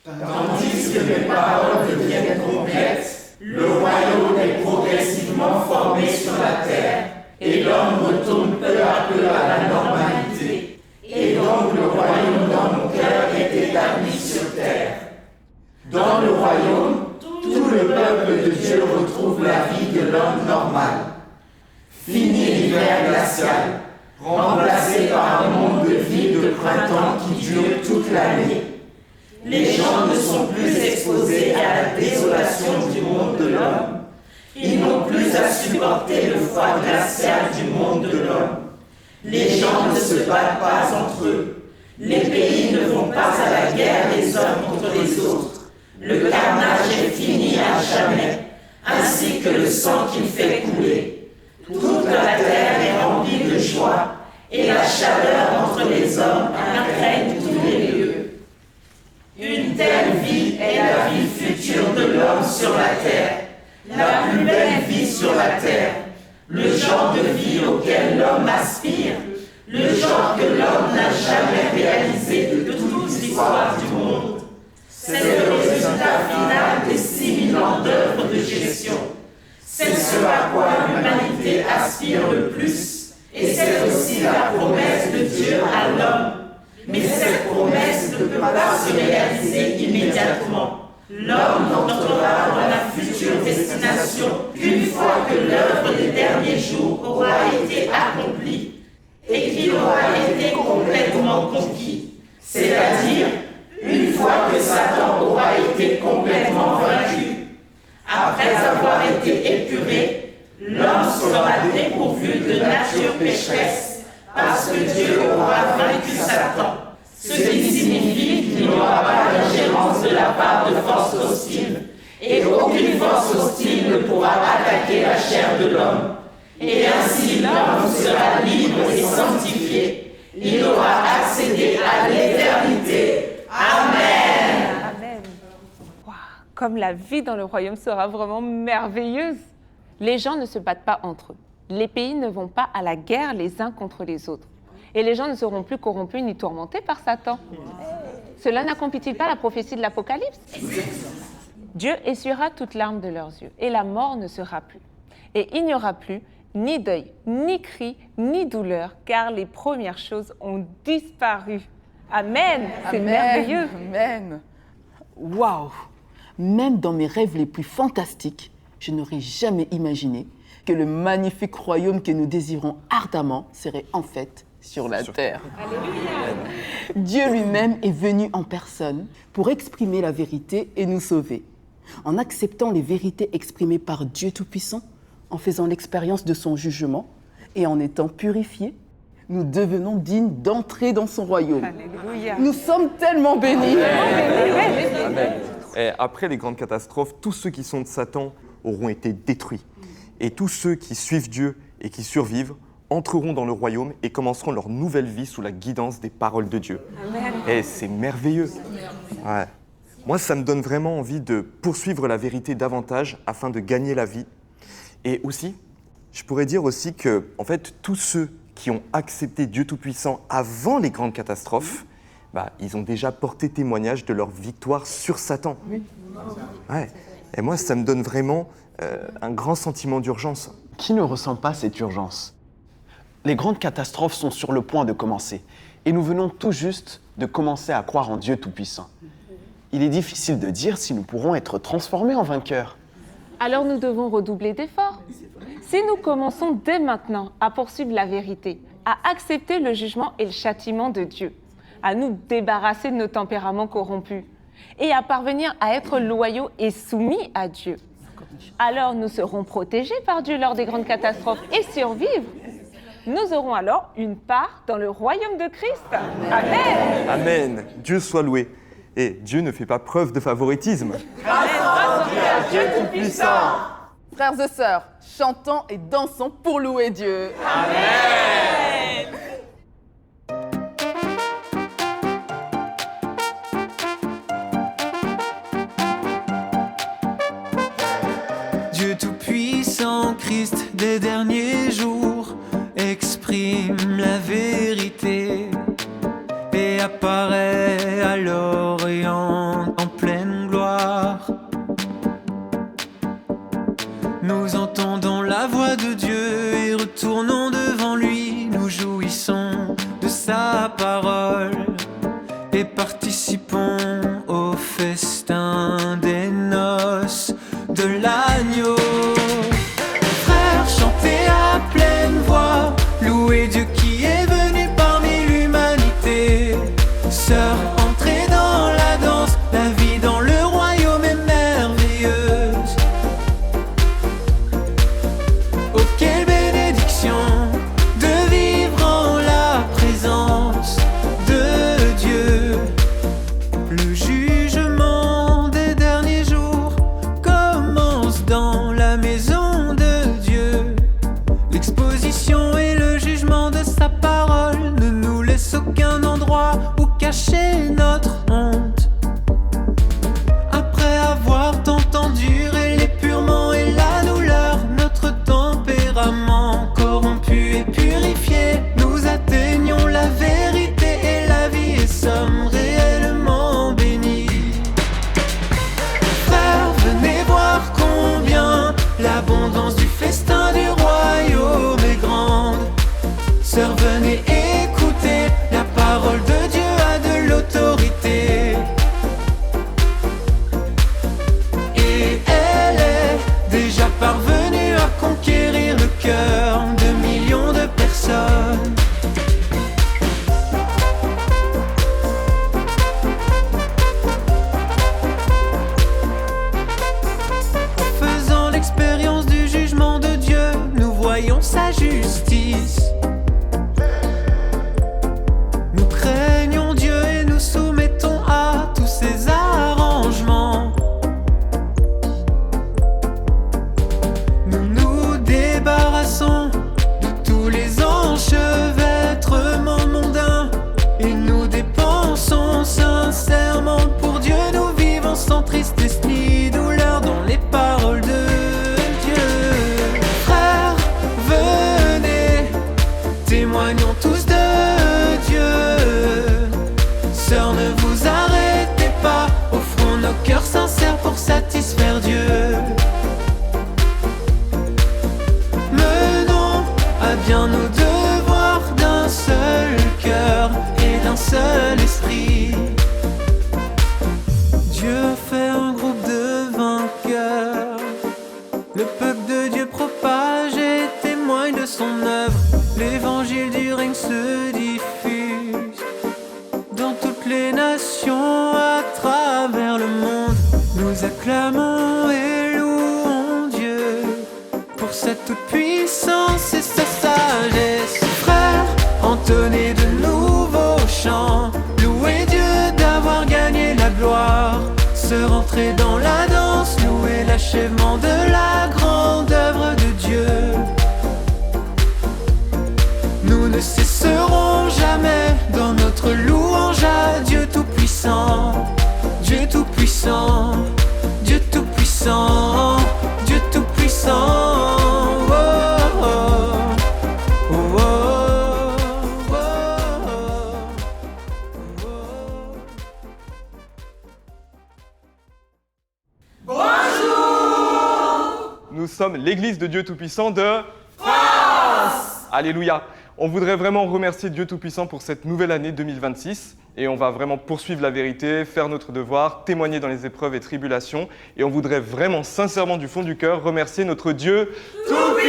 Tandis que mes paroles deviennent complètes, le royaume est progressivement formé sur la terre, et l'homme retourne peu à peu à la normalité. Et donc le royaume dans mon cœur est établi sur terre. Dans le royaume, tout le peuple de Dieu retrouve la vie de l'homme normal. Fini l'hiver glacial, remplacé par un monde de vie de printemps qui dure toute l'année. Les gens ne sont plus exposés à la désolation du monde de l'homme. Ils n'ont plus à supporter le froid glacial du monde de l'homme. Les gens ne se battent pas entre eux. Les pays ne vont pas à la guerre les uns contre les autres. Le carnage est fini à jamais, ainsi que le sang qu'il fait couler. Toute la terre est remplie de joie, et la chaleur entre les hommes imprègne tous les lieux. Une telle vie est la vie future de l'homme sur la terre, la plus belle vie sur la terre, le genre de vie auquel l'homme aspire, le genre que l'homme n'a jamais réalisé de toute l'histoire du monde. C'est le résultat final des 6000 ans d'œuvre de gestion. C'est ce à quoi l'humanité aspire le plus, et c'est aussi la promesse de Dieu à l'homme. Mais cette promesse ne peut pas se réaliser immédiatement. L'homme n'entrera dans la future destination qu'une fois que l'œuvre des derniers jours aura été accomplie et qu'il aura été complètement conquis. C'est-à-dire, une fois que Satan aura été complètement vaincu. Après avoir été épuré, l'homme sera dépourvu de nature pécheresse, parce que Dieu aura vaincu Satan, ce qui signifie qu'il n'y aura pas d'ingérence de la part de forces hostiles, et aucune force hostile ne pourra attaquer la chair de l'homme. Et ainsi l'homme sera libre et sanctifié. Il aura accédé à l'éternité. Amen. Amen. Wow. Comme la vie dans le royaume sera vraiment merveilleuse. Les gens ne se battent pas entre eux. Les pays ne vont pas à la guerre les uns contre les autres. Et les gens ne seront plus corrompus ni tourmentés par Satan. Cela n'accomplit-il pas la prophétie de l'Apocalypse? Dieu essuiera toute larme de leurs yeux, et la mort ne sera plus. Et il n'y aura plus ni deuil, ni cri, ni douleur, car les premières choses ont disparu. Amen. C'est merveilleux. Amen. Waouh! Même dans mes rêves les plus fantastiques, je n'aurais jamais imaginé que le magnifique royaume que nous désirons ardemment serait en fait sur la terre. Alléluia. Dieu lui-même est venu en personne pour exprimer la vérité et nous sauver. En acceptant les vérités exprimées par Dieu Tout-Puissant, en faisant l'expérience de son jugement et en étant purifiés, nous devenons dignes d'entrer dans son royaume. Alléluia. Nous sommes tellement bénis. Amen. Et après les grandes catastrophes, tous ceux qui sont de Satan auront été détruits. Et tous ceux qui suivent Dieu et qui survivent entreront dans le royaume et commenceront leur nouvelle vie sous la guidance des paroles de Dieu. Amen. Et c'est merveilleux. Ouais. Moi, ça me donne vraiment envie de poursuivre la vérité davantage afin de gagner la vie. Et aussi, je pourrais dire aussi que, en fait, tous ceux qui ont accepté Dieu Tout-Puissant avant les grandes catastrophes, ils ont déjà porté témoignage de leur victoire sur Satan. Oui. Ouais. Et moi, ça me donne vraiment un grand sentiment d'urgence. Qui ne ressent pas cette urgence? Les grandes catastrophes sont sur le point de commencer. Et nous venons tout juste de commencer à croire en Dieu Tout-Puissant. Il est difficile de dire si nous pourrons être transformés en vainqueurs. Alors nous devons redoubler d'efforts. Si nous commençons dès maintenant à poursuivre la vérité, à accepter le jugement et le châtiment de Dieu, à nous débarrasser de nos tempéraments corrompus et à parvenir à être loyaux et soumis à Dieu, alors nous serons protégés par Dieu lors des grandes catastrophes et survivre. Nous aurons alors une part dans le royaume de Christ. Amen. Amen. Dieu soit loué. Et Dieu ne fait pas preuve de favoritisme. Dieu Tout-Puissant. Frères et sœurs, chantons et dansons pour louer Dieu. Amen. Dieu Tout-Puissant, Christ des derniers jours, exprime la vérité et apparaît à l'Orient en tournons devant lui, nous jouissons de sa parole et participons au festin des noces de l'agneau. Frères, chantez à pleine voix, louez Dieu qui est venu parmi l'humanité. Sœurs, entrez dans la danse, la vie dans le royaume est merveilleuse. Oh, quelle bénédiction de vivre en la présence de Dieu. Le jugement des derniers jours commence dans la maison de Dieu. L'exposition et le jugement de sa parole ne nous laissent aucun endroit où cacher notre honte. Après avoir tant enduré l'épurement et la douleur, notre tempérament corrompu et purifié, nous atteignons la vérité et la vie et sommes réellement bénis. Frères, venez voir combien l'abondance du festin du royaume est grande. Sœurs, venez écouter, la parole de Dieu a de l'autorité. Et elle est déjà parvenue à conquérir le cœur de millions de personnes. En faisant l'expérience du jugement de Dieu, nous voyons sa justice. Nous craignons Dieu et nous soumettons à tous ses arrangements. Nous nous débarrassons de tous les enchevêtrements mondains et nous dépensons sincèrement pour Dieu. Nous vivons sans tristesse ni douleur dans les paroles de Dieu. Frères, venez, témoignons tous de Dieu. Sœurs, ne vous arrêtez pas, offrons nos cœurs sincères pour satisfaire Dieu. Menons à bien nos devoirs d'un seul cœur et d'un seul esprit. Dieu a fait un groupe de vainqueurs. Le peuple de Dieu propage et témoigne de son œuvre. L'évangile du règne se diffuse dans toutes les nations à travers le monde. Nous acclamons et louons Dieu pour sa toute-puissance et sa sagesse. Frères, entonnez de nouveaux chants, louez Dieu d'avoir gagné la gloire. Se rentrer dans la danse, louer l'achèvement de la grande œuvre de Dieu. Nous ne cesserons jamais dans notre louange à Dieu Tout-Puissant. Dieu Tout-Puissant, Dieu Tout-Puissant, Dieu Tout-Puissant. Oh, oh, oh, oh, oh, oh, oh. Nous sommes l'Église de Dieu Tout-Puissant de France. Alléluia. On voudrait vraiment remercier Dieu Tout-Puissant pour cette nouvelle année 2026 et on va vraiment poursuivre la vérité, faire notre devoir, témoigner dans les épreuves et tribulations et on voudrait vraiment sincèrement du fond du cœur remercier notre Dieu Tout-Puissant.